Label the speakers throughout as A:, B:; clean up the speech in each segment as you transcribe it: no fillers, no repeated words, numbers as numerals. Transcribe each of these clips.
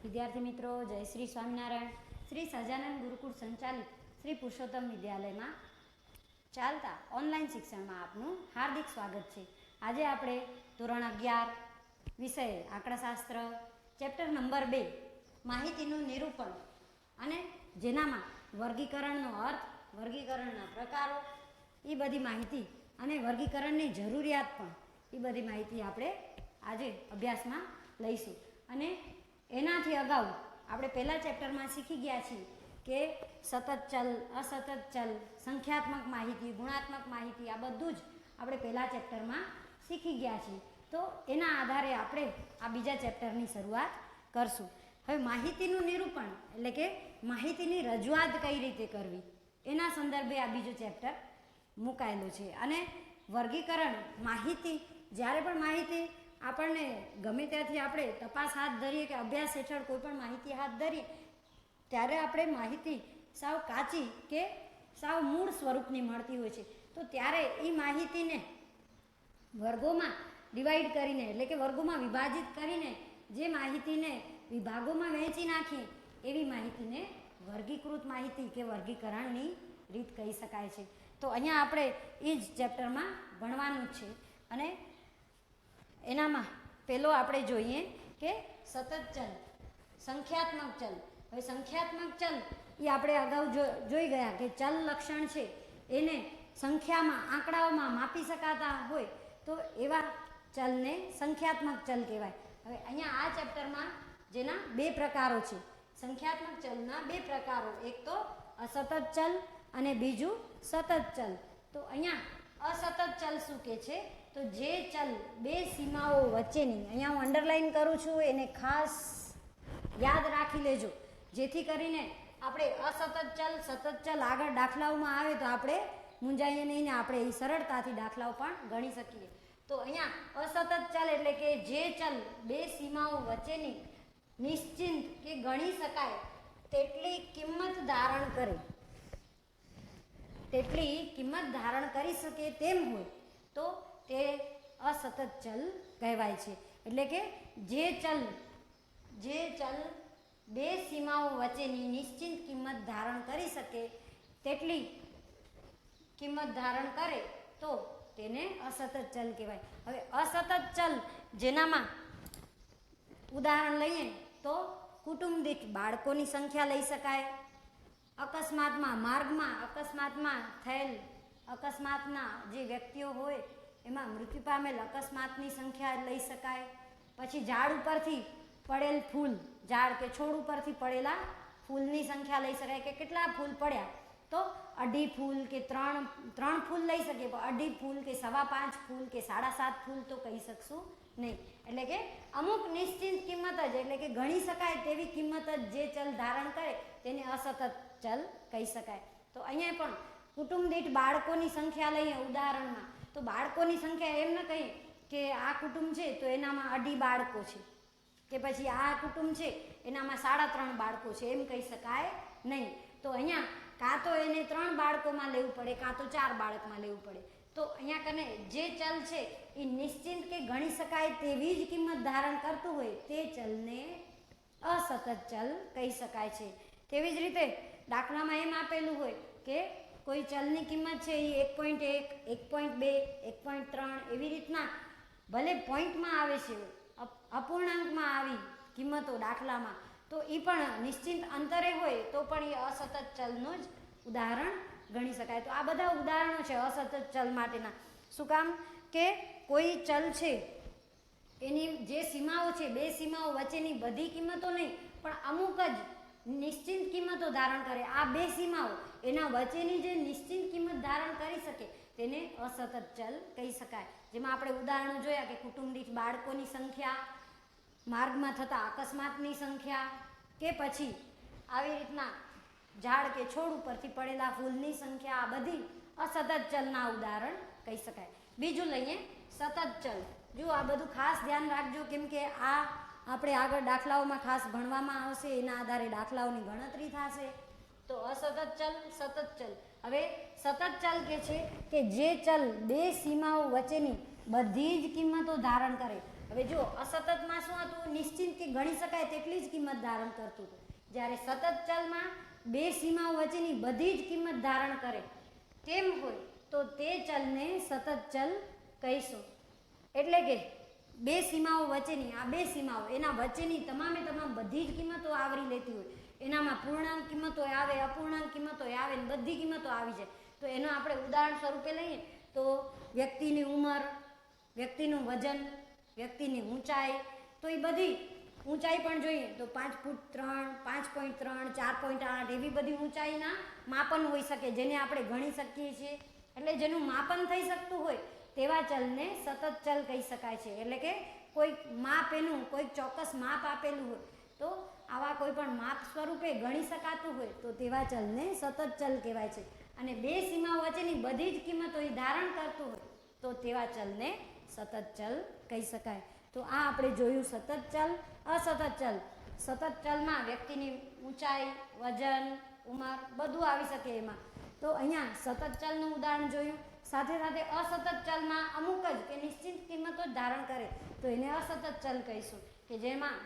A: વિદ્યાર્થી મિત્રો, જય શ્રી સ્વામિનારાયણ. શ્રી સહજાનંદ ગુરુકુળ સંચાલિત શ્રી પુરુષોત્તમ વિદ્યાલયમાં ચાલતા ઓનલાઈન શિક્ષણમાં આપનું હાર્દિક સ્વાગત છે. આજે આપણે ધોરણ 11 વિષય આંકડાશાસ્ત્ર ચેપ્ટર નંબર 2 માહિતીનું નિરૂપણ અને જેનામાં વર્ગીકરણનો અર્થ, વર્ગીકરણના પ્રકારો, એ બધી માહિતી અને વર્ગીકરણની જરૂરિયાત પણ, એ બધી માહિતી આપણે આજે અભ્યાસમાં લઈશું. અને એનાથી અગાઉ આપણે પહેલા ચેપ્ટરમાં શીખી ગયા છીએ કે સતત ચલ, અસતત ચલ, સંખ્યાત્મક માહિતી, ગુણાત્મક માહિતી, આ બધું જ આપણે પહેલા ચેપ્ટરમાં શીખી ગયા છીએ. તો એના આધારે આપણે આ બીજા ચેપ્ટરની શરૂઆત કરશું. હવે માહિતીનું નિરૂપણ એટલે કે માહિતીની રજૂઆત કઈ રીતે કરવી, એના સંદર્ભે આ બીજું ચેપ્ટર મુકાયેલું છે. અને વર્ગીકરણ, માહિતી, જ્યારે પણ માહિતી આપણને ગમે ત્યાંથી આપણે તપાસ હાથ ધરીએ કે અભ્યાસ હેઠળ કોઈ પણ માહિતી હાથ ધરીએ, ત્યારે આપણે માહિતી સાવ કાચી કે સાવ મૂળ સ્વરૂપની મળતી હોય છે. તો ત્યારે એ માહિતીને વર્ગોમાં ડિવાઈડ કરીને, એટલે કે વર્ગોમાં વિભાજિત કરીને જે માહિતીને વિભાગોમાં વહેંચી નાખીએ, એવી માહિતીને વર્ગીકૃત માહિતી કે વર્ગીકરણની રીત કહી શકાય છે. તો અહીંયા આપણે એ જ ચેપ્ટરમાં ભણવાનું જ છે. અને એનામાં પહેલો આપણે જોઈએ કે સતત ચલ, સંખ્યાત્મક ચલ. હવે સંખ્યાત્મક ચલ એ આપણે અગાઉ જોઈ ગયા કે ચલ લક્ષણ છે એને સંખ્યામાં, આંકડાઓમાં માપી શકાતા હોય તો એવા ચલને સંખ્યાત્મક ચલ કહેવાય. હવે અહીંયા આ ચેપ્ટરમાં જેના બે પ્રકારો છે, સંખ્યાત્મક ચલના બે પ્રકારો, એક તો અસતત ચલ અને બીજું સતત ચલ. તો અહીંયા અસતત ચલ શું કહે છે? તો જે ચલ બે સીમાઓ વચ્ચેની, અહીંયા હું અંડરલાઈન કરું છું, એને ખાસ યાદ રાખી લેજો, જેથી કરીને આપણે અસતત ચલ, સતત ચલ આગળ દાખલાઓમાં આવે તો આપણે મૂંઝાઈએ નહીં ને આપણે એ સરળતાથી દાખલાઓ પણ ગણી શકીએ. તો અહીંયા અસતત ચલ એટલે કે જે ચલ બે સીમાઓ વચ્ચેની નિશ્ચિત કે ગણી શકાય તેટલી કિંમત ધારણ કરે, તેટલી કિંમત ધારણ કરી શકે તેમ હોય તો તે અસતત ચલ કહેવાય છે. એટલે કે જે ચલ બે સીમાઓ વચ્ચેની નિશ્ચિત કિંમત ધારણ કરી શકે તેટલી કિંમત ધારણ કરે તો તેને અસતત ચલ કહેવાય. હવે અસતત ચલ જેનામાં ઉદાહરણ લઈએ તો કુટુંબ દીઠ બાળકોની સંખ્યા લઈ શકાય, અકસ્માતમાં, માર્ગમાં અકસ્માતમાં થયેલ અકસ્માતના જે વ્યક્તિઓ હોય એમાં મૃત્યુ પામેલ અકસ્માતની સંખ્યા લઈ શકાય. પછી ઝાડ ઉપરથી પડેલ ફૂલ, ઝાડ કે છોડ ઉપરથી પડેલા ફૂલની સંખ્યા લઈ શકાય કે કેટલા ફૂલ પડ્યા, તો 2.5 ફૂલ કે 3 ફૂલ લઈ શકીએ, પણ 2.5 ફૂલ કે 5.25 ફૂલ કે 7.5 ફૂલ તો કહી શકશું નહીં. એટલે કે અમુક નિશ્ચિત કિંમત જ, એટલે કે ગણી શકાય તેવી કિંમત જ જે ચલ ધારણ કરે તેને અસતત ચલ કહી શકાય. તો અહીંયા પણ કુટુંબ દીઠ બાળકોની સંખ્યા લઈએ ઉદાહરણમાં, તો બાળકોની સંખ્યા એમ ન કહીએ કે આ કુટુંબ છે તો એનામાં 2.5 બાળકો છે, કે પછી આ કુટુંબ છે એનામાં 3.5 બાળકો છે, એમ કહી શકાય નહીં. તો અહીંયા કાં તો એને 3 બાળકોમાં લેવું પડે, કાં તો 4 બાળકમાં લેવું પડે. તો અહીંયા કને જે ચલ છે એ નિશ્ચિત કે ગણી શકાય તેવી જ કિંમત ધારણ કરતું હોય તે ચલને અસતત ચલ કહી શકાય છે. તેવી જ રીતે દાખલામાં એમ આપેલું હોય કે કોઈ ચલની કિંમત છે એ 1.1, 1.2, 1.3 એવી રીતના ભલે પોઈન્ટમાં આવે છે, અપૂર્ણાંકમાં આવી કિંમતો દાખલામાં, તો એ પણ નિશ્ચિત અંતરે હોય તો પણ એ અસતત ચલનું જ ઉદાહરણ ગણી શકાય. તો આ બધા ઉદાહરણો છે અસતત ચલ માટેના. શું કામ? કે કોઈ ચલ છે એની જે સીમાઓ છે, બે સીમાઓ વચ્ચેની બધી કિંમતો નહીં પણ અમુક જ નિશ્ચિત કિંમતો ધારણ કરે, આ બે સીમાઓ એના વચ્ચેની જે નિશ્ચિત કિંમત ધારણ કરી શકે તેને અસતત ચલ કહી શકાય. જેમાં આપણે ઉદાહરણો જોયા કે કુટુંબ દીઠ બાળકોની સંખ્યા, માર્ગમાં થતા અકસ્માતની સંખ્યા, કે પછી આવી રીતના ઝાડ કે છોડ ઉપરથી પડેલા ફૂલની સંખ્યા, આ બધી અસતત ચલના ઉદાહરણ કહી શકાય. બીજું લઈએ સતત ચલ. જો આ બધું ખાસ ધ્યાન રાખજો, કેમ કે આ આપણે આગળ દાખલાઓમાં ખાસ ભણવામાં આવશે, એના આધારે દાખલાઓની ગણતરી થશે. તો અસતત ચલ, સતત ચલ. હવે સતત ચલ કે છે કે જે ચલ બે સીમાઓ વચ્ચેની બધી જ કિંમતો ધારણ કરે, હવે જો અસતતમાં શું હતું, નિશ્ચિત કે ગણી શકાય તેટલી જ કિંમત ધારણ કરતું હતું. જ્યારે સતત ચલમાં બે સીમાઓ વચ્ચેની બધી જ કિંમત ધારણ કરે તેમ હોય તો તે ચલને સતત ચલ કહીશું. એટલે કે બે સીમાઓ વચ્ચેની, આ બે સીમાઓ એના વચ્ચેની તમામે તમામ બધી જ કિંમતો આવરી લેતી હોય, એનામાં પૂર્ણાંક કિંમતો આવે, અપૂર્ણાંક કિંમતો આવે ને બધી કિંમતો આવી જાય. તો એનો આપણે ઉદાહરણ સ્વરૂપે લઈએ તો વ્યક્તિની ઉંમર, વ્યક્તિનું વજન, વ્યક્તિની ઊંચાઈ, તો એ બધી ઊંચાઈ પણ જોઈએ તો 5 ફૂટ 3, 5.3, 4.8 એવી બધી ઊંચાઈના માપન હોઈ શકે જેને આપણે ગણી શકીએ છીએ. એટલે જેનું માપન થઈ શકતું હોય તેવા ચલને સતત ચલ કહી શકાય છે. એટલે કે કોઈક માપ, એનું કોઈક ચોક્કસ માપ આપેલું હોય તો આવા કોઈ પણ માપ સ્વરૂપે ગણી શકાતું હોય તો તેવા ચલને સતત ચલ કહેવાય છે. અને બે સીમાઓ વચ્ચેની બધી જ કિંમતો એ ધારણ કરતું હોય તો તેવા ચલને સતત ચલ કહી શકાય. તો આ આપણે જોયું સતત ચલ, અસતત ચલ. સતત ચલમાં વ્યક્તિની ઊંચાઈ, વજન, ઉંમર બધું આવી શકે એમાં. તો અહીંયા સતત ચલનું ઉદાહરણ જોયું. સાથે સાથે અસતત ચલમાં અમુક જ કે નિશ્ચિત કિંમતો જ ધારણ કરે તો એને અસતત ચલ કહીશું, કે જેમાં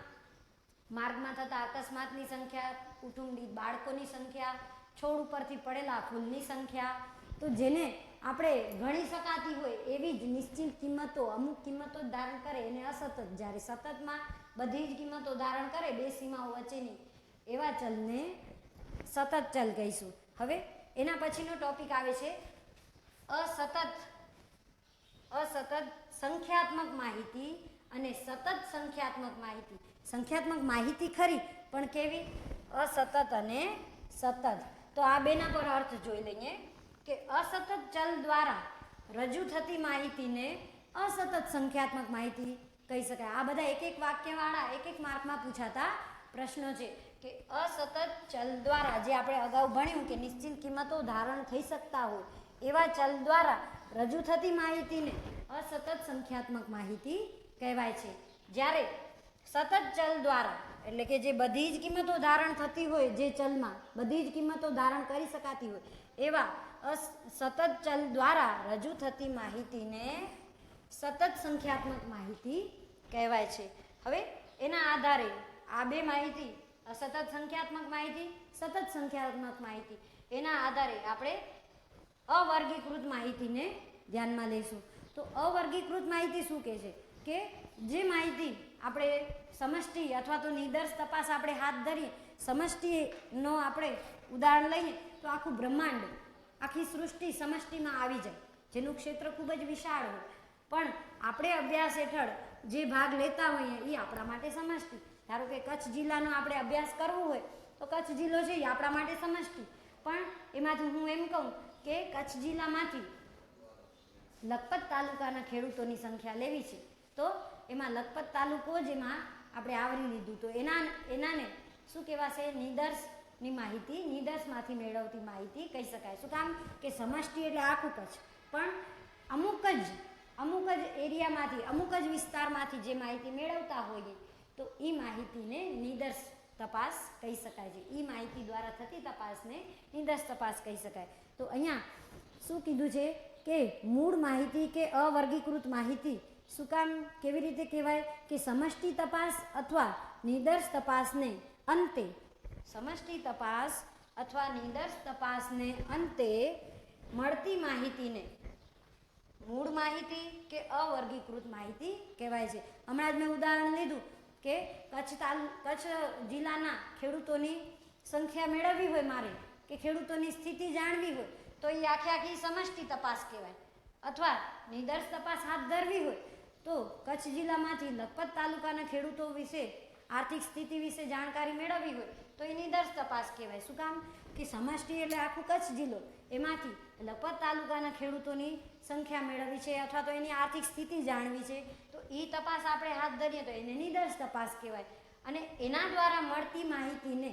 A: માર્ગમાં થતા અકસ્માતની સંખ્યા, કુટુંબની બાળકોની સંખ્યા, છોડ ઉપરથી પડેલા ફૂલની સંખ્યા, તો જેને આપણે ગણી શકાતી હોય એવી જ નિશ્ચિત કિંમતો, અમુક કિંમતો જ ધારણ કરે એને અસતત. જ્યારે સતતમાં બધી જ કિંમતો ધારણ કરે બે સીમાઓ વચ્ચેની એવા ચલને સતત ચલ કહીશું. હવે એના પછીનો ટોપિક આવે છે અસતત સંખ્યાત્મક માહિતી અને સતત સંખ્યાત્મક માહિતી. સંખ્યાત્મક માહિતી ખરી પણ કેવી? અસતત અને સતત. તો આ બેના પર અર્થ જોઈ લઈએ કે અસતત ચલ દ્વારા રજૂ થતી માહિતીને અસતત સંખ્યાત્મક માહિતી કહી શકાય. આ બધા એક એક વાક્યવાળા એક એક માર્કમાં પૂછાતા પ્રશ્નો છે કે અસતત ચલ દ્વારા, જે આપણે અગાઉ ભણ્યું કે નિશ્ચિત કિંમતો ધારણ થઈ શકતા હોય એવા ચલ દ્વારા રજૂ થતી માહિતીને અસતત સંખ્યાત્મક માહિતી કહેવાય છે. જ્યારે સતત ચલ દ્વારા, એટલે કે જે બધી જ કિંમતો ધારણ થતી હોય, જે ચલમાં બધી જ કિંમતો ધારણ કરી શકાતી હોય એવા સતત ચલ દ્વારા રજૂ થતી માહિતીને સતત સંખ્યાત્મક માહિતી કહેવાય છે. હવે એના આધારે આ બે માહિતી, અસતત સંખ્યાત્મક માહિતી, સતત સંખ્યાત્મક માહિતી, એના આધારે આપણે અવર્ગીકૃત માહિતીને ધ્યાનમાં લઈશું. તો અવર્ગીકૃત માહિતી શું કહે છે કે જે માહિતી આપણે સમષ્ટિ અથવા તો નિદર્શ તપાસ આપણે હાથ ધરીએ, સમષ્ટિનો આપણે ઉદાહરણ લઈએ તો આખું બ્રહ્માંડ, આખી સૃષ્ટિ સમષ્ટિમાં આવી જાય, જેનું ક્ષેત્ર ખૂબ જ વિશાળ હોય. પણ આપણે અભ્યાસ હેઠળ જે ભાગ લેતા હોઈએ એ આપણા માટે સમષ્ટિ. ધારો કે કચ્છ જિલ્લાનો આપણે અભ્યાસ કરવો હોય તો કચ્છ જિલ્લો છે એ આપણા માટે સમષ્ટિ. પણ એમાંથી હું એમ કહું કે કચ્છ જિલ્લામાંથી લખપત તાલુકાના ખેડૂતોની સંખ્યા લેવી છે તો એમાં લખપત તાલુકો જ એમાં આપણે આવરી લીધું તો એનાને શું કહેવાશે? નિદર્શની માહિતી, નિદર્શમાંથી મેળવતી માહિતી કહી શકાય. શું કામ? કે સમષ્ટિ એટલે આખું કચ્છ, પણ અમુક જ એરિયામાંથી, અમુક જ વિસ્તારમાંથી જે માહિતી મેળવતા હોઈએ તો એ માહિતીને નિદર્શ તપાસ કહી શકાય છે. એ માહિતી દ્વારા થતી તપાસને નિદર્શ તપાસ કહી શકાય. તો અહીંયા શું કીધું છે કે મૂળ માહિતી કે અવર્ગીકૃત માહિતી શું કામ, કેવી રીતે કહેવાય? કે સમષ્ટિ તપાસ અથવા નિદર્શ તપાસને અંતે, સમષ્ટિ તપાસ અથવા નિદર્શ તપાસને અંતે મળતી માહિતીને મૂળ માહિતી કે અવર્ગીકૃત માહિતી કહેવાય છે. હમણાં જ મેં ઉદાહરણ લીધું કે કચ્છ જિલ્લાના ખેડૂતોની સંખ્યા મેળવવી હોય મારે, કે ખેડૂતોની સ્થિતિ જાણવી હોય તો એ આખી સમષ્ટિ તપાસ કહેવાય. અથવા નિદર્શ તપાસ હાથ ધરવી હોય તો કચ્છ જિલ્લામાંથી લખપત તાલુકાના ખેડૂતો વિશે, આર્થિક સ્થિતિ વિશે જાણકારી મેળવવી હોય તો એ નિદર્શ તપાસ કહેવાય. શું કામ? કે સમષ્ટિ એટલે આખું કચ્છ જિલ્લો, એમાંથી લખપત તાલુકાના ખેડૂતોની સંખ્યા મેળવવી છે અથવા તો એની આર્થિક સ્થિતિ જાણવી છે તો એ તપાસ આપણે હાથ ધરીએ તો એને નિદર્શ તપાસ કહેવાય. અને એના દ્વારા મળતી માહિતીને,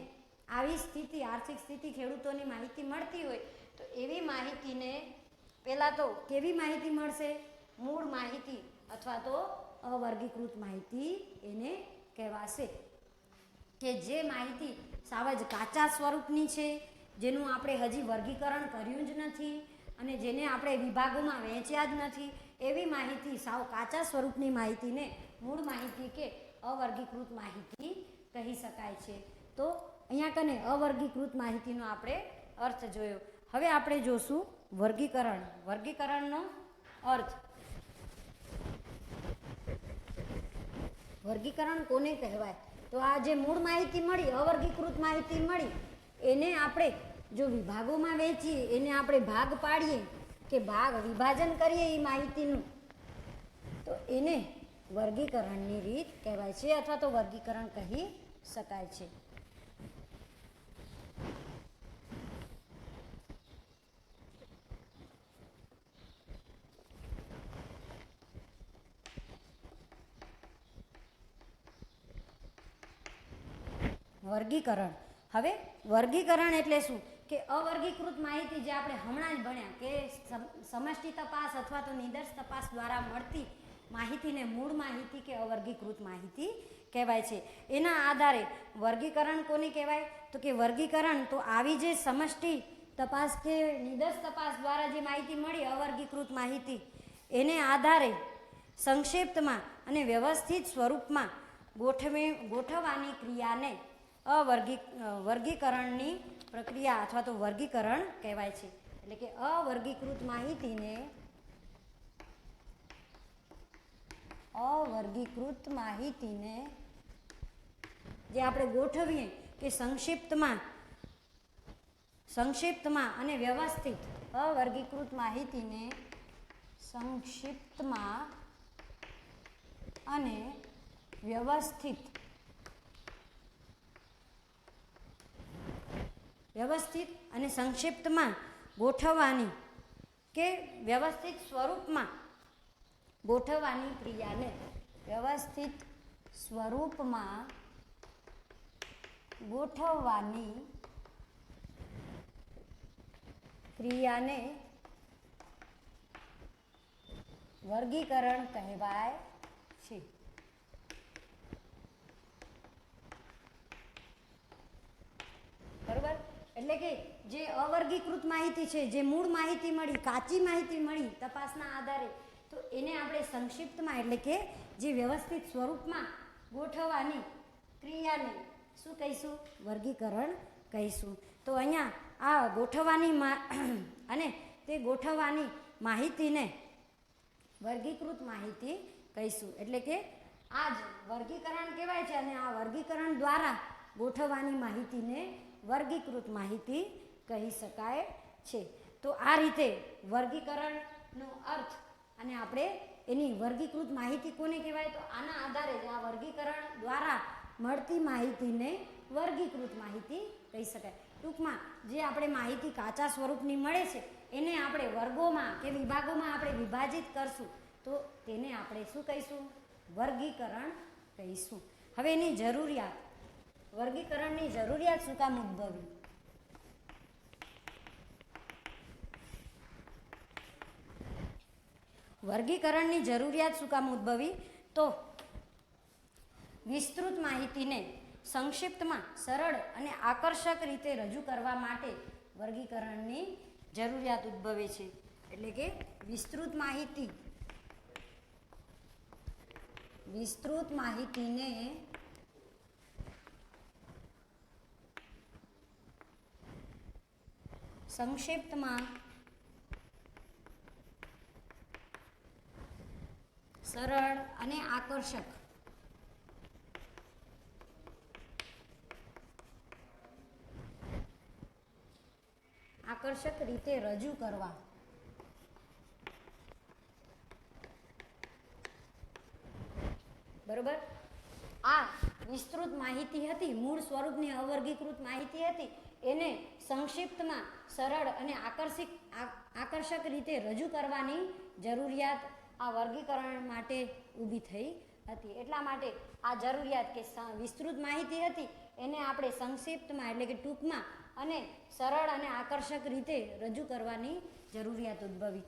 A: આવી સ્થિતિ, આર્થિક સ્થિતિ, ખેડૂતોની માહિતી મળતી હોય તો એવી માહિતીને પહેલાં તો કેવી માહિતી મળશે? મૂળ માહિતી અથવા તો અવર્ગીકૃત માહિતી એને કહેવાશે. કે જે માહિતી સાવ જ કાચા સ્વરૂપની છે, જેનું આપણે હજી વર્ગીકરણ કર્યું જ નથી અને જેને આપણે વિભાગોમાં વહેંચ્યા જ નથી, એવી માહિતી, સાવ કાચા સ્વરૂપની માહિતીને મૂળ માહિતી કે અવર્ગીકૃત માહિતી કહી શકાય છે. તો અહીંયા કને અવર્ગીકૃત માહિતીનો આપણે અર્થ જોયો. હવે આપણે જોશું વર્ગીકરણ. વર્ગીકરણનો અર્થ. વર્ગીકરણ કોને કહેવાય? તો આ જે મૂળ માહિતી મળી, અવર્ગીકૃત માહિતી મળી, એને આપણે જો વિભાગોમાં વહેંચીએ, એને આપણે ભાગ પાડીએ કે ભાગ વિભાજન કરીએ એ માહિતીનું, તો એને વર્ગીકરણની રીત કહેવાય છે અથવા તો વર્ગીકરણ કહી શકાય છે. વર્ગીકરણ. હવે વર્ગીકરણ એટલે શું કે અવર્ગીકૃત માહિતી જે આપણે હમણાં જ ભણ્યા કે સમષ્ટિ તપાસ અથવા તો નિદર્શ તપાસ દ્વારા મળતી માહિતીને મૂળ માહિતી કે અવર્ગીકૃત માહિતી કહેવાય છે. એના આધારે વર્ગીકરણ કોને કહેવાય? તો કે વર્ગીકરણ તો આવી જે સમષ્ટિ તપાસ કે નિદર્શ તપાસ દ્વારા જે માહિતી મળી અવર્ગીકૃત માહિતી, એને આધારે સંક્ષિપ્તમાં અને વ્યવસ્થિત સ્વરૂપમાં ગોઠવવાની ક્રિયાને વર્ગીકરણની પ્રક્રિયા અથવા તો વર્ગીકરણ કહેવાય છે. એટલે કે અવર્ગીકૃત માહિતીને જે આપણે ગોઠવીએ કે સંક્ષિપ્તમાં અને વ્યવસ્થિત, અવર્ગીકૃત માહિતીને સંક્ષિપ્તમાં અને વ્યવસ્થિત અને સંક્ષિપ્તમાં ગોઠવવાની કે વ્યવસ્થિત સ્વરૂપમાં ગોઠવવાની ક્રિયાને વ્યવસ્થિત સ્વરૂપમાં ગોઠવવાની ક્રિયાને વર્ગીકરણ કહેવાય છે. બરોબર? એટલે કે જે અવર્ગીકૃત માહિતી છે, જે મૂળ માહિતી મળી, કાચી માહિતી મળી તપાસના આધારે, તો એને આપણે સંક્ષિપ્તમાં એટલે કે જે વ્યવસ્થિત સ્વરૂપમાં ગોઠવવાની ક્રિયાને શું કહીશું? વર્ગીકરણ કહીશું. તો અહીંયા આ ગોઠવવાની અને તે ગોઠવવાની માહિતીને વર્ગીકૃત માહિતી કહીશું. એટલે કે આ જ વર્ગીકરણ કહેવાય છે અને આ વર્ગીકરણ દ્વારા ગોઠવવાની માહિતીને વર્ગીકૃત માહિતી કહી શકાય છે. તો આ રીતે વર્ગીકરણનો અર્થ અને આપણે એની વર્ગીકૃત માહિતી કોને કહેવાય? તો આના આધારે આ વર્ગીકરણ દ્વારા મળતી માહિતીને વર્ગીકૃત માહિતી કહી શકાય. ટૂંકમાં જે આપણે માહિતી કાચા સ્વરૂપની મળે છે એને આપણે વર્ગોમાં કે વિભાગોમાં આપણે વિભાજિત કરશું તો તેને આપણે શું કહીશું? વર્ગીકરણ કહીશું. હવે એની જરૂરિયાત, વર્ગીકરણની જરૂરિયાત શું કામ ઉદ્ભવી? વર્ગીકરણની જરૂરિયાત શું કામ ઉદ્ભવી? તો વિસ્તૃત માહિતીને સંક્ષિપ્તમાં સરળ અને આકર્ષક રીતે રજૂ કરવા માટે વર્ગીકરણની જરૂરિયાત ઉદ્ભવે છે. એટલે કે વિસ્તૃત માહિતીને સંક્ષિપ્તમાં સરળ અને આકર્ષક રીતે રજૂ કરવા બરોબર? આ વિસ્તૃત માહિતી હતી, મૂળ સ્વરૂપની અવર્ગીકૃત માહિતી હતી, એને સંક્ષિપ્તમાં સરળ અને આકર્ષક રીતે રજૂ કરવાની જરૂરિયાત આ વર્ગીકરણ માટે ઊભી થઈ હતી. એટલા માટે આ જરૂરિયાત કે વિસ્તૃત માહિતી હતી એને આપણે સંક્ષિપ્તમાં એટલે કે ટૂંકમાં અને સરળ અને આકર્ષક રીતે રજૂ કરવાની જરૂરિયાત ઉદ્ભવી.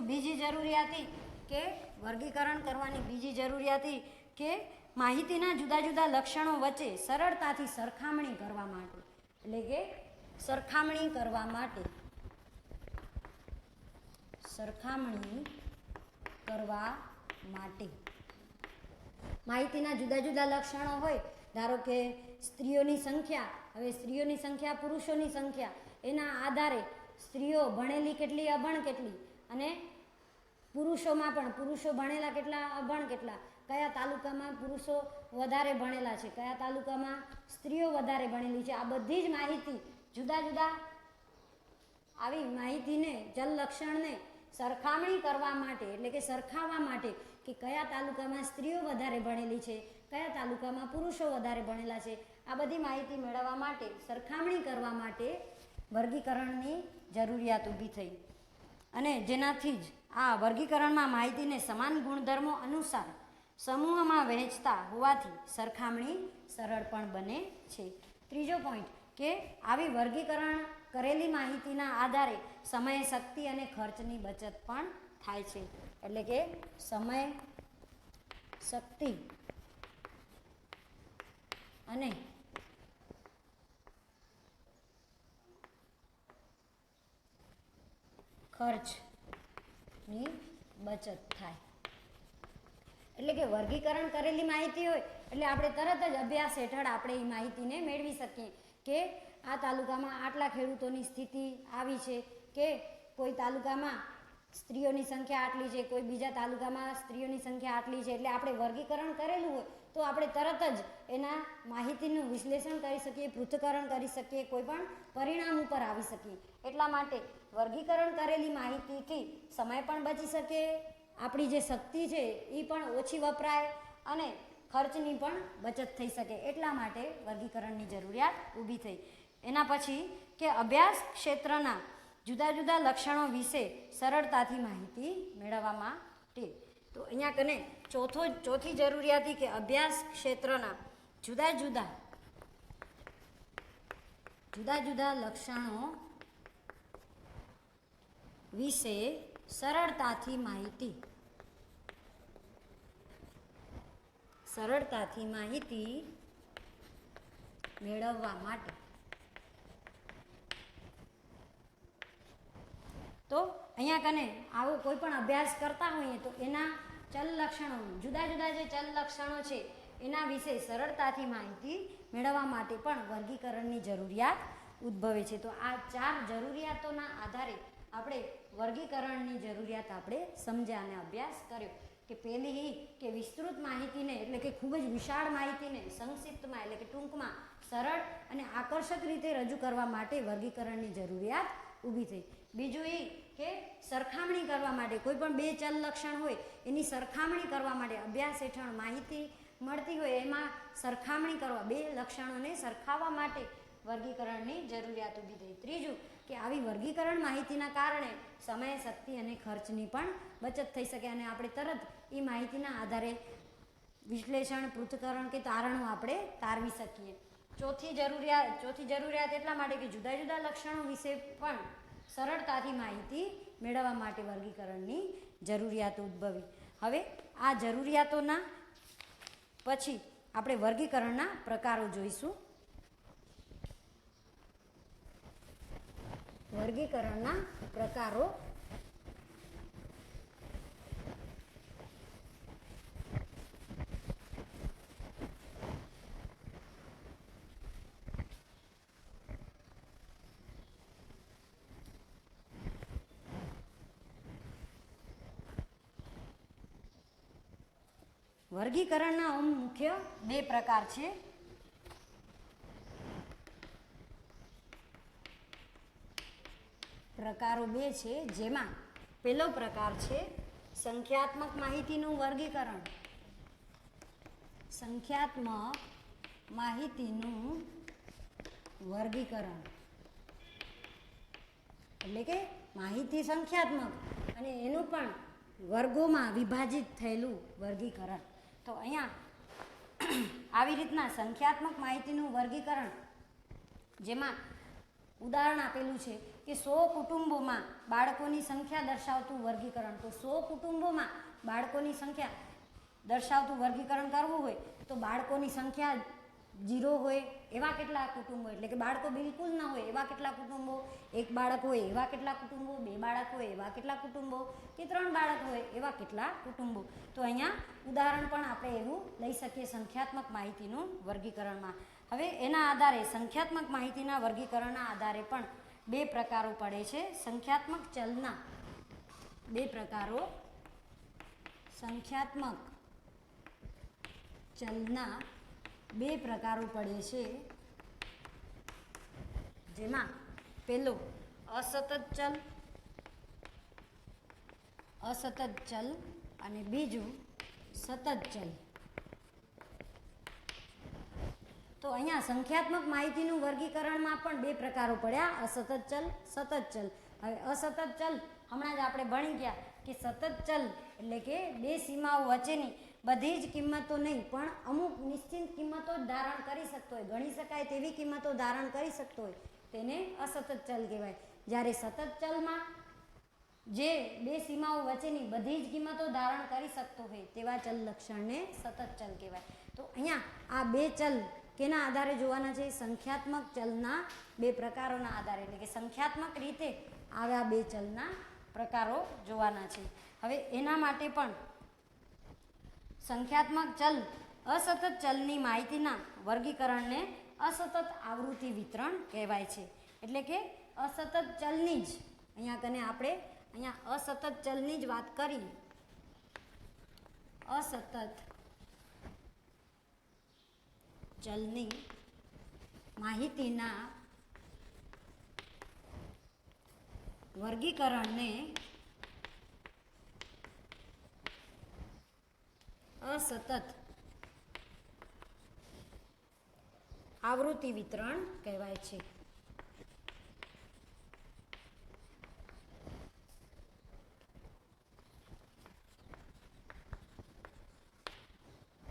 A: બીજી જરૂરિયાત કે વર્ગીકરણ કરવાની બીજી જરૂરિયાત કે માહિતીના જુદા જુદા લક્ષણો વચ્ચે સરળતાથી સરખામણી કરવા માટે, એટલે કે સરખામણી કરવા માટે માહિતીના જુદા જુદા લક્ષણો હોય, ધારો કે સ્ત્રીઓની સંખ્યા, હવે સ્ત્રીઓની સંખ્યા, પુરુષોની સંખ્યા, એના આધારે સ્ત્રીઓ ભણેલી કેટલી, અભણ કેટલી, અને પુરુષોમાં પણ પુરુષો ભણેલા કેટલા, અભણ કેટલા, કયા તાલુકામાં પુરુષો વધારે ભણેલા છે, કયા તાલુકામાં સ્ત્રીઓ વધારે ભણેલી છે, આ બધી જ માહિતી જુદા જુદા આવી માહિતીને જલ લક્ષણને સરખામણી કરવા માટે, એટલે કે સરખાવવા માટે કે કયા તાલુકામાં સ્ત્રીઓ વધારે ભણેલી છે, કયા તાલુકામાં પુરુષો વધારે ભણેલા છે, આ બધી માહિતી મેળવવા માટે, સરખામણી કરવા માટે વર્ગીકરણની જરૂરિયાત ઊભી થઈ. અને જેનાથી જ આ વર્ગીકરણમાં માહિતીને સમાન ગુણધર્મો અનુસાર સમૂહમાં વહેંચતા હોવાથી સરખામણી સરળ પણ બને છે. ત્રીજો પોઈન્ટ કે આવી વર્ગીકરણ કરેલી માહિતીના આધારે સમય, શક્તિ અને ખર્ચની બચત પણ થાય છે. એટલે કે સમય, શક્તિ અને ખર્ચની બચત થાય. એટલે કે વર્ગીકરણ કરેલી માહિતી હોય એટલે આપણે તરત જ અભ્યાસ હેઠળ આપણે એ માહિતીને મેળવી શકીએ કે આ તાલુકામાં આટલા ખેડૂતોની સ્થિતિ આવી છે, કે કોઈ તાલુકામાં સ્ત્રીઓની સંખ્યા આટલી છે, કોઈ બીજા તાલુકામાં સ્ત્રીઓની સંખ્યા આટલી છે. એટલે આપણે વર્ગીકરણ કરેલું હોય તો આપણે તરત જ એના માહિતીનું વિશ્લેષણ કરી શકીએ, પૃથ્થકરણ કરી શકીએ, કોઈ પણ પરિણામ ઉપર આવી શકીએ. એટલા માટે વર્ગીકરણ કરેલી માહિતીથી સમય પણ બચી શકે, આપણી જે શક્તિ છે એ પણ ઓછી વપરાય અને ખર્ચની પણ બચત થઈ શકે. એટલા માટે વર્ગીકરણની જરૂરિયાત ઊભી થઈ. એના પછી કે અભ્યાસ ક્ષેત્રના જુદા જુદા લક્ષણો વિશે સરળતાથી માહિતી મેળવવા માટે. તો અહીંયા કને ચોથી જરૂરિયાત કે અભ્યાસ ક્ષેત્રના જુદા જુદા લક્ષણો વિશે સરળતાથી માહિતી મેળવવા માટે. તો અહીંયા કને આવો કોઈ પણ અભ્યાસ કરતા હોઈએ તો એના ચલ લક્ષણો, જુદા જુદા જે ચલ લક્ષણો છે એના વિશે સરળતાથી માહિતી મેળવવા માટે પણ વર્ગીકરણની જરૂરિયાત ઉદ્ભવે છે. તો આ 4 જરૂરિયાતોના આધારે આપણે વર્ગીકરણની જરૂરિયાત આપણે સમજ્યા અને અભ્યાસ કર્યો. કે પહેલી કે વિસ્તૃત માહિતીને, એટલે કે ખૂબ જ વિશાળ માહિતીને સંક્ષિપ્તમાં, એટલે કે ટૂંકમાં, સરળ અને આકર્ષક રીતે રજૂ કરવા માટે વર્ગીકરણની જરૂરિયાત ઊભી થઈ. બીજું એ કે સરખામણી કરવા માટે, કોઈ પણ 2 ચલ લક્ષણ હોય એની સરખામણી કરવા માટે, અભ્યાસ હેઠળ માહિતી મળતી હોય એમાં સરખામણી કરવા, 2 લક્ષણોને સરખાવવા માટે વર્ગીકરણની જરૂરિયાત ઊભી થઈ. ત્રીજું કે આવી વર્ગીકરણ માહિતીના કારણે સમય, શક્તિ અને ખર્ચની પણ બચત થઈ શકે અને આપણે તરત એ માહિતીના આધારે વિશ્લેષણ, પૃથ્થકરણ કે તારણો આપણે તારવી શકીએ. ચોથી જરૂરિયાત એટલા માટે કે જુદા જુદા લક્ષણો વિશે પણ સરળતાથી માહિતી મેળવવા માટે વર્ગીકરણની જરૂરિયાત ઉદ્ભવી. હવે આ જરૂરિયાતોના પછી આપણે વર્ગીકરણના પ્રકારો જોઈશું. વર્ગીકરણના પ્રકારો. વર્ગીકરણના મુખ્ય 2 પ્રકાર છે. પ્રકારો 2 છે, જેમાં પહેલો પ્રકાર છે સંખ્યાત્મક માહિતીનું વર્ગીકરણ. સંખ્યાત્મક માહિતીનું વર્ગીકરણ એટલે કે માહિતી સંખ્યાત્મક અને એનું પણ વર્ગોમાં વિભાજિત થયેલું વર્ગીકરણ. તો અહીંયા આવી રીતના સંખ્યાત્મક માહિતીનું વર્ગીકરણ, જેમાં ઉદાહરણ આપેલું છે કે 100 કુટુંબોમાં બાળકોની સંખ્યા દર્શાવતું વર્ગીકરણ. તો 100 કુટુંબોમાં બાળકોની સંખ્યા દર્શાવતું વર્ગીકરણ કરવું હોય તો બાળકોની સંખ્યા 0 હોય એવા કેટલા કુટુંબો, એટલે કે બાળકો બિલકુલ ન હોય એવા કેટલા કુટુંબો, 1 બાળક હોય એવા કેટલા કુટુંબો, 2 બાળક હોય એવા કેટલા કુટુંબો, કે 3 બાળક હોય એવા કેટલા કુટુંબો. તો અહીંયા ઉદાહરણ પણ આપણે એવું લઈ શકીએ સંખ્યાત્મક માહિતીનું વર્ગીકરણમાં. હવે એના આધારે સંખ્યાત્મક માહિતીના વર્ગીકરણના આધારે પણ 2 પ્રકારો પડે છે. સંખ્યાત્મક ચલના 2 પ્રકારો, સંખ્યાત્મક ચલના 2 પ્રકારો પડે છે, જેમાં પહેલો અસતત ચલ અને બીજું સતત ચલ. તો અહીંયા સંખ્યાત્મક માહિતીનું વર્ગીકરણમાં પણ 2 પ્રકારો પડ્યા, અસતત ચલ, સતત ચલ. હવે અસતત ચલ હમણાં જ આપણે ભણી ગયા કે સતત ચલ એટલે કે 2 સીમાઓ વચ્ચેની બધી જ કિંમતો નહીં પણ અમુક નિશ્ચિત કિંમતો જ ધારણ કરી શકતો હોય, ગણી શકાય તેવી કિંમતો ધારણ કરી શકતો હોય તેને અસતત ચલ કહેવાય. જ્યારે સતત ચલમાં જે 2 સીમાઓ વચ્ચેની બધી જ કિંમતો ધારણ કરી શકતો હોય તેવા ચલ લક્ષણને સતત ચલ કહેવાય. તો અહીંયા આ 2 ચલ કેના આધારે જોવાના છે? સંખ્યાત્મક ચલના 2 પ્રકારોના આધારે, એટલે કે સંખ્યાત્મક રીતે આવ્યા 2 ચલના પ્રકારો જોવાના છે. હવે એના માટે પણ સંખ્યાત્મક ચલ અસતત ચલની માહિતીના વર્ગીકરણને અસતત આવૃત્તિ વિતરણ કહેવાય છે. એટલે કે અસતત ચલની જ અહીંયા કને આપણે અસતત ચલની જ વાત કરી. અસતત ચલની માહિતીના વર્ગીકરણને અસતત આવૃત્તિ વિતરણ કહેવાય છે.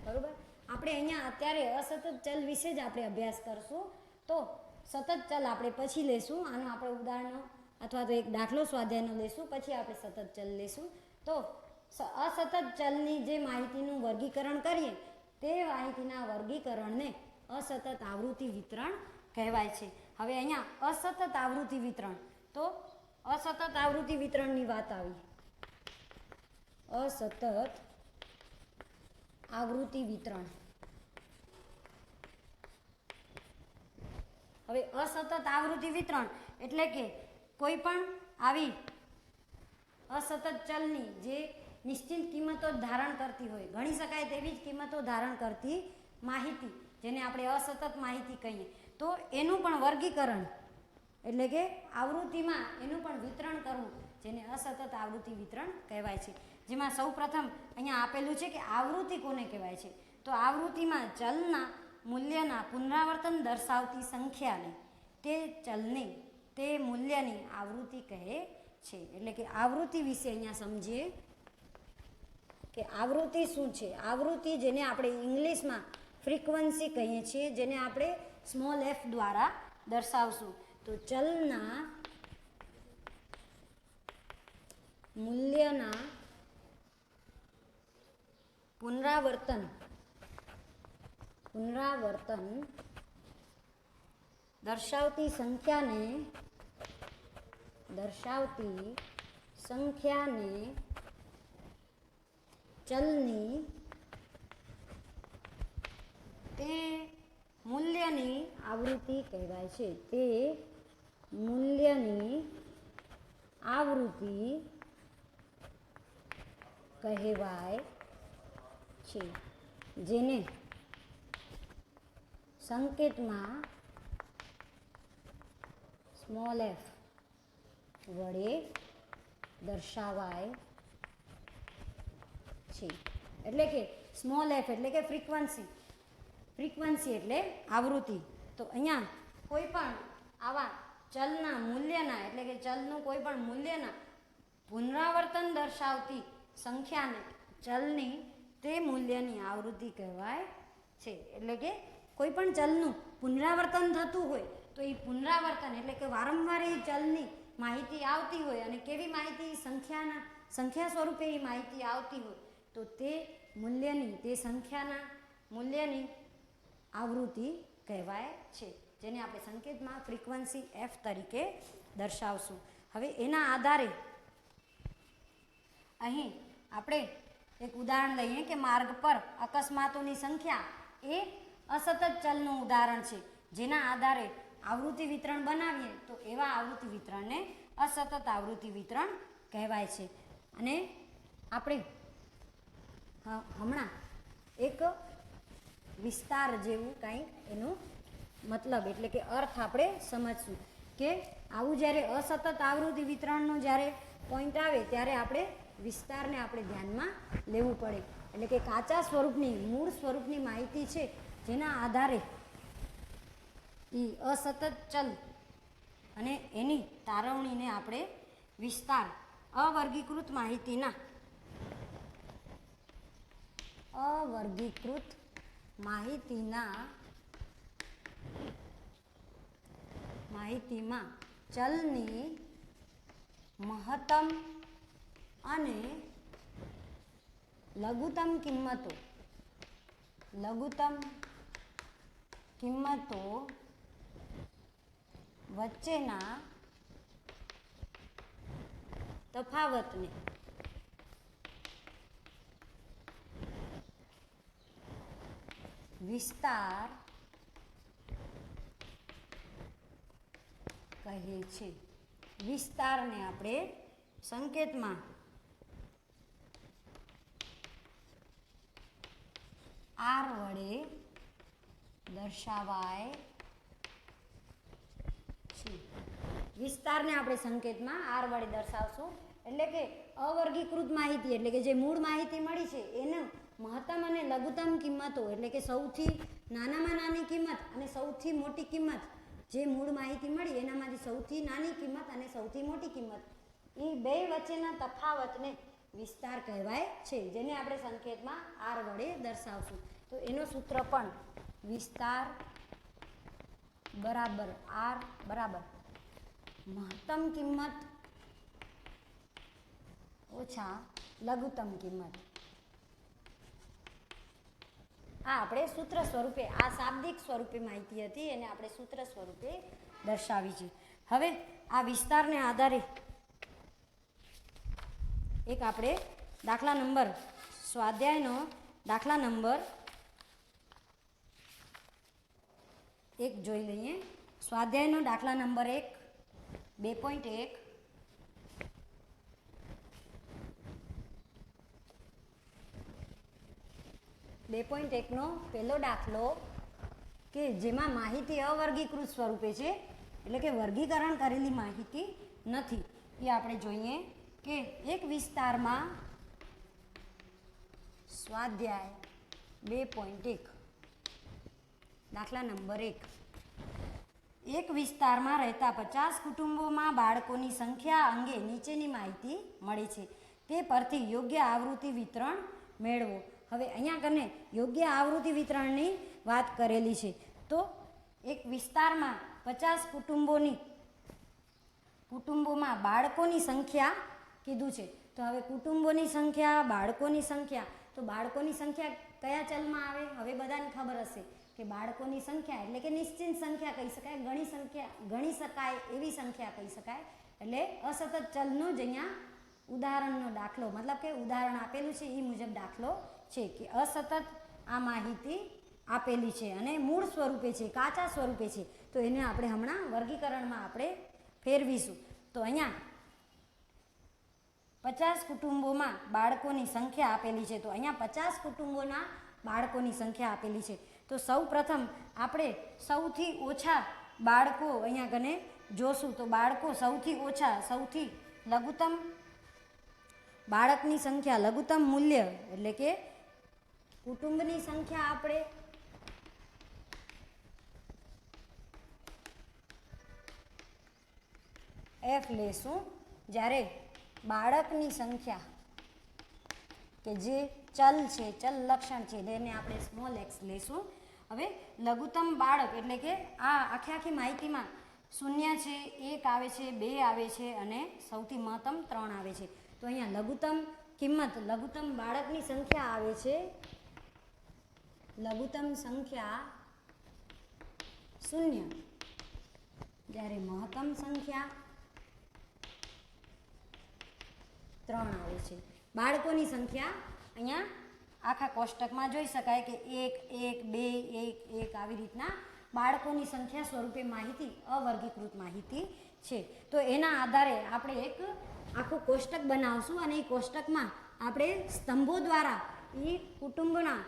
A: બરોબર, આપણે અહીંયા અત્યારે અસતત ચલ વિશે જ આપણે અભ્યાસ કરશું. તો સતત ચલ આપણે પછી લેશું. આનો આપણે ઉદાહરણો અથવા તો એક દાખલો સ્વાધ્યાયનો લેશું, પછી આપણે સતત ચલ લેશું. તો અસતત ચલની જે માહિતીનું વર્ગીકરણ કરીએ તે માહિતીના વર્ગીકરણને અસતત આવૃત્તિ વિતરણ કહેવાય છે. હવે અહીંયા અસતત આવૃત્તિ વિતરણ, તો અસતત આવૃત્તિ વિતરણની વાત આવી. અસતત આવૃત્તિ વિતરણ. હવે અસતત આવૃત્તિ વિતરણ એટલે કે કોઈ પણ આવી અસતત ચલની જે નિશ્ચિત કિંમતો ધારણ કરતી હોય, ગણી શકાય તેવી જ કિંમતો ધારણ કરતી માહિતી, જેને આપણે અસતત માહિતી કહીએ, તો એનું પણ વર્ગીકરણ એટલે કે આવૃત્તિમાં એનું પણ વિતરણ કરવું, જેને અસતત આવૃત્તિ વિતરણ કહેવાય છે. જેમાં સૌ પ્રથમ અહીંયા આપેલું છે કે આવૃત્તિ કોને કહેવાય છે? તો આવૃત્તિમાં ચલના મૂલ્યના પુનરાવર્તન દર્શાવતી સંખ્યાને, તે ચલની, તે મૂલ્યની આવૃત્તિ કહે છે. એટલે કે આવૃત્તિ વિશે અહીંયા સમજીએ કે આવૃત્તિ શું છે. આવૃત્તિ જેને આપણે ઇંગ્લિશમાં ફ્રીક્વન્સી કહીએ છીએ, જેને આપણે સ્મોલ f દ્વારા દર્શાવશું. તો ચલના મૂલ્યના પુનરાવર્તન દર્શાવતી સંખ્યાને ચલની તે મૂલ્યની આવૃત્તિ કહેવાય છે. તે મૂલ્યની આવૃત્તિ કહેવાય છે, જેને સંકેતમાં સ્મોલ f વડે દર્શાવાય છે. એટલે કે સ્મોલ f એટલે કે ફ્રીક્વન્સી એટલે આવૃત્તિ. તો અહીંયા કોઈ પણ આવા ચલના મૂલ્યના એટલે કે ચલનું કોઈ પણ મૂલ્યના પુનરાવર્તન દર્શાવતી સંખ્યાને ચલની તે મૂલ્યની આવૃત્તિ કહેવાય છે. એટલે કે કોઈ પણ ચલનું પુનરાવર્તન થતું હોય તો એ પુનરાવર્તન એટલે કે વારંવાર એ ચલની માહિતી આવતી હોય અને કેવી માહિતી? સંખ્યા સ્વરૂપે એ માહિતી આવતી હોય તો તે મૂલ્યની, તે સંખ્યાના મૂલ્યની આવૃત્તિ કહેવાય છે, જેને આપણે સંકેતમાં ફ્રીક્વન્સી એફ તરીકે દર્શાવશું. હવે એના આધારે અહીં આપણે એક ઉદાહરણ લઈએ કે માર્ગ પર અકસ્માતોની સંખ્યા એ અસતત ચલનું ઉદાહરણ છે, જેના આધારે આવૃત્તિ વિતરણ બનાવીએ તો એવા આવૃત્તિ વિતરણને અસતત આવૃત્તિ વિતરણ કહેવાય છે. અને આપણે હમણાં એક વિસ્તાર જેવું કંઈક એનું મતલબ એટલે કે અર્થ આપણે સમજશું કે આવું જ્યારે અસતત આવૃત્તિ વિતરણનો જ્યારે પોઈન્ટ આવે ત્યારે આપણે વિસ્તારને આપણે ધ્યાનમાં લેવું પડે. એટલે કે કાચા સ્વરૂપની મૂળ સ્વરૂપની માહિતી છે જેના આધારે એ અસતત ચલ અને એની તારવણીને આપણે વિસ્તાર અવર્ગીકૃત માહિતીમાં ચલની મહત્તમ અને લઘુત્તમ કિંમતો વચ્ચેના તફાવતને વિસ્તાર કહે છે. વિસ્તારને આપણે સંકેતમાં આર વડે દર્શાવાય છે. વિસ્તારને આપણે સંકેતમાં આર વડે દર્શાવશું એટલે કે અવર્ગીકૃત માહિતી એટલે કે જે મૂળ માહિતી મળી છે એનું મહત્તમ અને લઘુત્તમ કિંમતો એટલે કે સૌથી નાનામાં નાની કિંમત અને સૌથી મોટી કિંમત જે મૂળ માહિતી મળી એનામાંથી સૌથી નાની કિંમત અને સૌથી મોટી કિંમત એ બે વચ્ચેના તફાવતને વિસ્તાર કહેવાય છે, જેને આપણે સંકેતમાં આર વડે દર્શાવશું. તો એનો સૂત્ર પણ વિસ્તાર બરાબર આર બરાબર મહત્તમ કિંમત ઓછા લઘુત્તમ કિંમત. આ આપણે સૂત્ર સ્વરૂપે આ શાબ્દિક સ્વરૂપે માહિતી હતી એને આપણે સૂત્ર સ્વરૂપે દર્શાવી છે. હવે આ વિસ્તારને આધારે એક આપણે દાખલા નંબર સ્વાધ્યાયનો દાખલા નંબર 1 જોઈ લઈએ. સ્વાધ્યાયનો દાખલા નંબર 1 2.1 2.1નો પહેલો દાખલો કે જેમાં માહિતી અવર્ગીકૃત સ્વરૂપે છે એટલે કે વર્ગીકરણ કરેલી માહિતી નથી એ આપણે જોઈએ કે એક વિસ્તારમાં સ્વાધ્યાય 2.1 દાખલા નંબર 1 એક વિસ્તારમાં રહેતા 50 કુટુંબોમાં બાળકોની સંખ્યા અંગે નીચેની માહિતી મળી છે. તે પરથી યોગ્ય આવૃત્તિ વિતરણ મેળવો. હવે અહીંયા કને યોગ્ય આવૃત્તિ વિતરણની વાત કરેલી છે. તો એક વિસ્તારમાં 50 કુટુંબોમાં બાળકોની સંખ્યા કીધું છે. તો હવે કુટુંબોની સંખ્યા બાળકોની સંખ્યા તો બાળકોની સંખ્યા કયા ચલમાં આવે? હવે બધાને ખબર હશે કે બાળકોની સંખ્યા એટલે કે નિશ્ચિત સંખ્યા કહી શકાય, ગણી શકાય એવી સંખ્યા કહી શકાય. એટલે અસતત ચલનો જ અહીંયા ઉદાહરણનો દાખલો મતલબ કે ઉદાહરણ આપેલું છે એ મુજબ દાખલો છે કે અસતત આ માહિતી આપેલી છે અને મૂળ સ્વરૂપે છે, કાચા સ્વરૂપે છે. તો એને આપણે હમણાં વર્ગીકરણમાં આપણે ફેરવીશું. તો અહીંયા 50 કુટુંબોમાં બાળકોની સંખ્યા આપેલી છે. તો અહીંયા 50 કુટુંબોના બાળકોની સંખ્યા આપેલી છે. તો સૌ પ્રથમ આપણે સૌથી ઓછા બાળકો અહીંયા કને જોશું. તો બાળકો સૌથી ઓછા સૌથી લઘુત્તમ બાળકની સંખ્યા લઘુત્તમ મૂલ્ય એટલે કે કુટુંબની સંખ્યા આપણે એફ લેશું, જ્યારે બાળકની સંખ્યા કે જે ચલ છે, ચલ લક્ષણ છે તેને આપણે સ્મોલ એક્સ લેશું. હવે લઘુત્તમ બાળક એટલે કે આ આખી માહિતીમાં 0 છે, 1 આવે છે, 2 આવે છે અને સૌથી મહત્તમ 3 આવે છે. તો અહીંયા લઘુત્તમ કિંમત લઘુત્તમ બાળકની સંખ્યા આવે છે લઘુત્તમ સંખ્યા શૂન્ય. જ્યારે મહત્તમ સંખ્યા 3 આવે છે. બાળકોની સંખ્યા અહીંયા આખા કોષ્ટકમાં જોઈ શકાય કે 1 1 2 1 1 આવી રીતના બાળકોની સંખ્યા સ્વરૂપે માહિતી અવર્ગીકૃત માહિતી છે. તો એના આધારે આપણે એક આખું કોષ્ટક બનાવશું અને એ કોષ્ટકમાં આપણે સ્તંભો દ્વારા એ કુટુંબના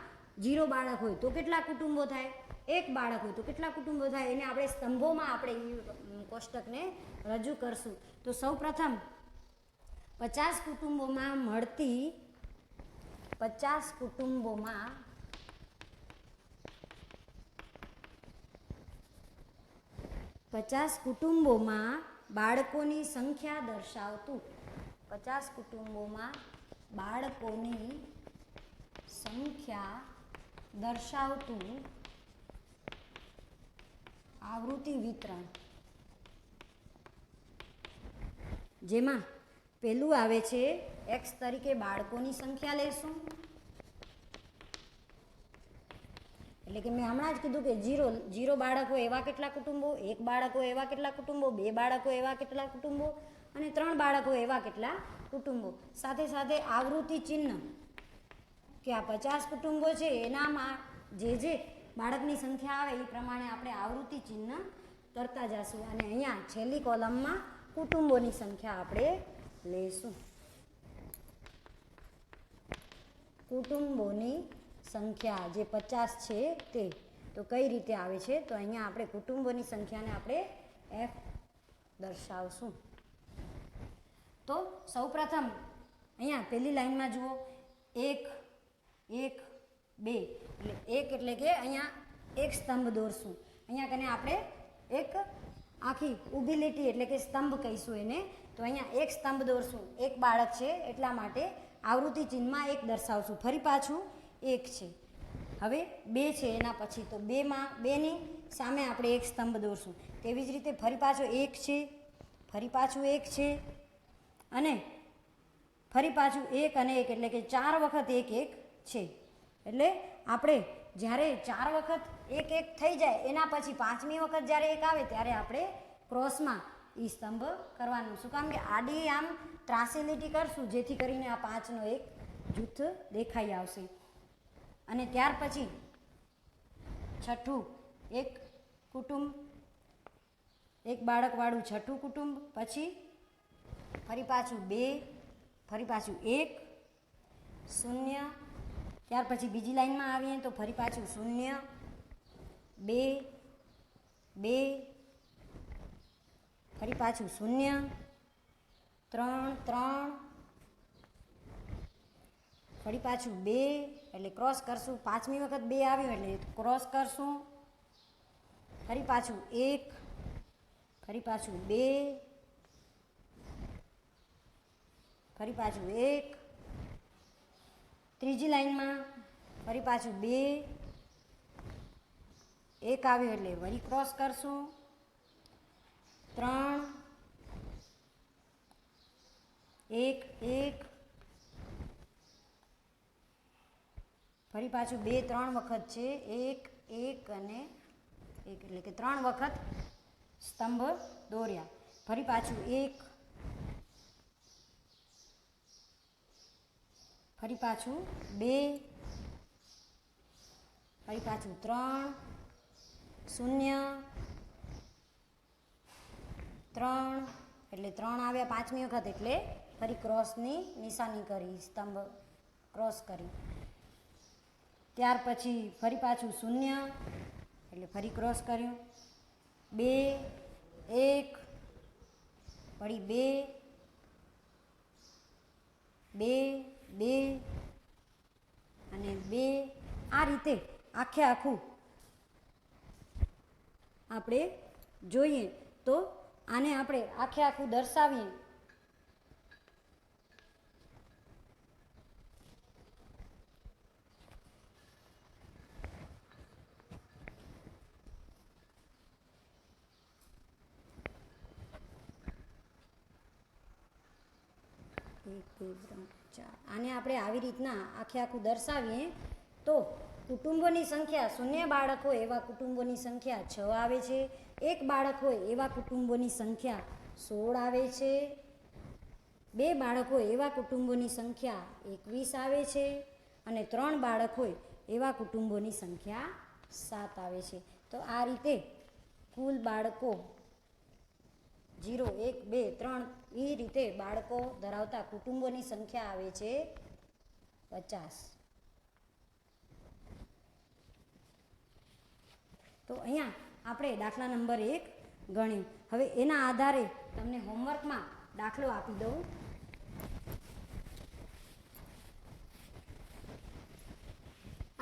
A: 0 બાળક હોય તો કેટલા કુટુંબો થાય, 1 બાળક હોય તો કેટલા કુટુંબો થાય, એને આપણે સ્તંભોમાં આપણે એ કોષ્ટકને રજૂ કરશું. તો સૌપ્રથમ 50 કુટુંબોમાં મળતી 50 કુટુંબોમાં બાળકોની સંખ્યા દર્શાવતું 50 કુટુંબોમાં બાળકોની સંખ્યા દર્શાવતું આવૃત્તિ વિતરણ, જેમાં પહેલું આવે છે x તરીકે બાળકોની સંખ્યા લેશું. એટલે કે મેં હમણાં જ કીધું કે 0 બાળકો એવા કેટલા કુટુંબો, 1 બાળકો એવા કેટલા કુટુંબો, 2 બાળકો એવા કેટલા કુટુંબો અને 3 બાળકો એવા કેટલા કુટુંબો. સાથે સાથે આવૃત્તિ ચિહ્ન કે આ 50 કુટુંબો છે એનામાં જે બાળકની સંખ્યા આવે એ પ્રમાણે આપણે આવૃત્તિ ચિહ્ન કરતા જશું. અને અહીંયા છેલ્લી કોલમમાં કુટુંબોની સંખ્યા આપણે લેશું. કુટુંબોની સંખ્યા જે 50 છે તે તો કઈ રીતે આવે છે, તો અહીંયા આપણે કુટુંબોની સંખ્યાને આપણે f દર્શાવશું. તો સૌપ્રથમ અહીંયા પહેલી લાઈનમાં જુઓ 1 1 2 એટલે 1 એટલે કે અહીંયા એક સ્તંભ દોરશું. અહીંયા કને આપણે એક આખી ઊભી લીટી એટલે કે સ્તંભ કહીશું એને. તો અહીંયા એક સ્તંભ દોરશું, એક બાળક છે એટલા માટે આવૃત્તિ ચિહ્નમાં 1 દર્શાવશું. ફરી પાછું 1 છે, હવે 2 છે એના પછી તો 2ની સામે આપણે એક સ્તંભ દોરશું. તેવી જ રીતે ફરી પાછો 1 છે, ફરી પાછું 1 છે અને ફરી પાછું 1 અને 1 એટલે કે 4 વખત 1 1 છે. એટલે આપણે જ્યારે 4 વખત 1 1 થઈ જાય એના પછી 5મી વખત જ્યારે 1 આવે ત્યારે આપણે ક્રોસમાં એ સ્તંભ કરવાનું. શું કામ કે આડી આમ ત્રાસી લીટી કરશું જેથી કરીને આ 5નો એક જૂથ દેખાઈ આવશે. અને ત્યાર પછી છઠ્ઠું એક કુટુંબ, એક બાળકવાળું છઠ્ઠું કુટુંબ, પછી ફરી પાછું 2, ફરી પાછું 1 0, ત્યાર પછી બીજી લાઈનમાં આવીએ તો ફરી પાછું 0 2 2, ફરી પાછું 0 3 3, ફરી પાછું 2 એટલે ક્રોસ કરશું. 5મી વખત 2 આવ્યું એટલે ક્રોસ કરશું. ફરી પાછું 1, ફરી પાછું 2, ફરી પાછું 1, ત્રીજી લાઈનમાં ફરી પાછું 2 1 આવ્યું એટલે વળી ક્રોસ કરશું. 3 1 1, ફરી પાછું 2 3 વખત છે 1 1 અને 1 એટલે કે 3 વખત સ્તંભ દોર્યા. ફરી પાછું 1, ફરી પાછું 2, ફરી પાછું 3 0 3 એટલે 3 આવ્યા 5મી વખત એટલે ફરી ક્રોસની નિશાની કરી, સ્તંભ ક્રોસ કરી. ત્યાર પછી ફરી પાછું 0 એટલે ફરી ક્રોસ કર્યું. 2 1 વળી 2 2 2 અને 2. આ રીતે આખે આખું આપણે જોઈએ તો આને આપણે આખે આખું દર્શાવીએ આને આપણે આવી રીતના આખે આખું દર્શાવીએ તો કુટુંબોની સંખ્યા 0 બાળક હોય એવા કુટુંબોની સંખ્યા 6 આવે છે. 1 બાળક હોય એવા કુટુંબોની સંખ્યા 16 આવે છે. 2 બાળક હોય એવા કુટુંબોની સંખ્યા 21 આવે છે. અને 3 બાળક હોય એવા કુટુંબોની સંખ્યા 7 આવે છે. તો આ રીતે કુલ બાળકો 0, 1, 2, 3 એ રીતે બાળકો ધરાવતા કુટુંબોની સંખ્યા આવે છે 50. તો અહીંયા આપણે દાખલા નંબર 1 ગણ્યું. હવે એના આધારે તમને હોમવર્કમાં દાખલો આપી દઉં.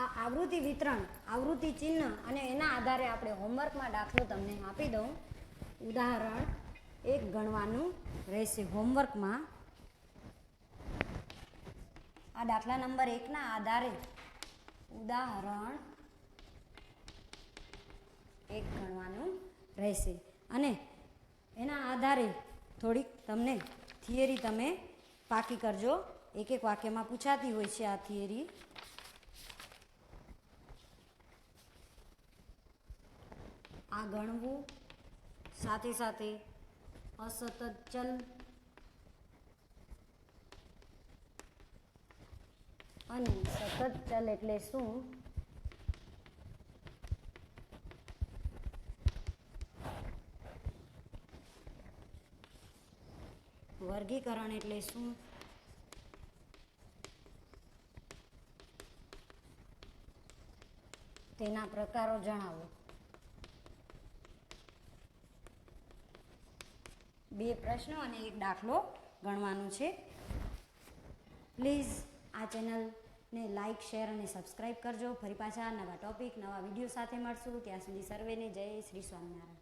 A: આ આવૃત્તિ વિતરણ, આવૃત્તિ ચિહ્ન અને એના આધારે આપણે હોમવર્કમાં દાખલો તમને આપી દઉં. ઉદાહરણ 1 ગણવાનું રહેશે હોમવર્કમાં. આ દાખલા નંબર 1ના આધારે ઉદાહરણ 1 ગણવાનું રહેશે અને એના આધારે થોડીક તમને થિયરી તમે પાકી કરજો. એક એક વાક્યમાં પૂછાતી હોય છે આ થિયરી. આ ગણવું, સાથે સાથે અસતત ચલ અને સતત ચલ એટલે શું, વર્ગીકરણ એટલે શું, તેના પ્રકારો જણાવો. 2 પ્રશ્નો અને 1 દાખલો ગણવાનું છે. પ્લીઝ આ ચેનલને લાઇક, શેર અને સબસ્ક્રાઈબ કરજો. ફરી પાછા નવા ટોપિક, નવા વિડીયો સાથે મળશું. ત્યાં સુધી સર્વેને જય શ્રી સ્વામિનારાયણ.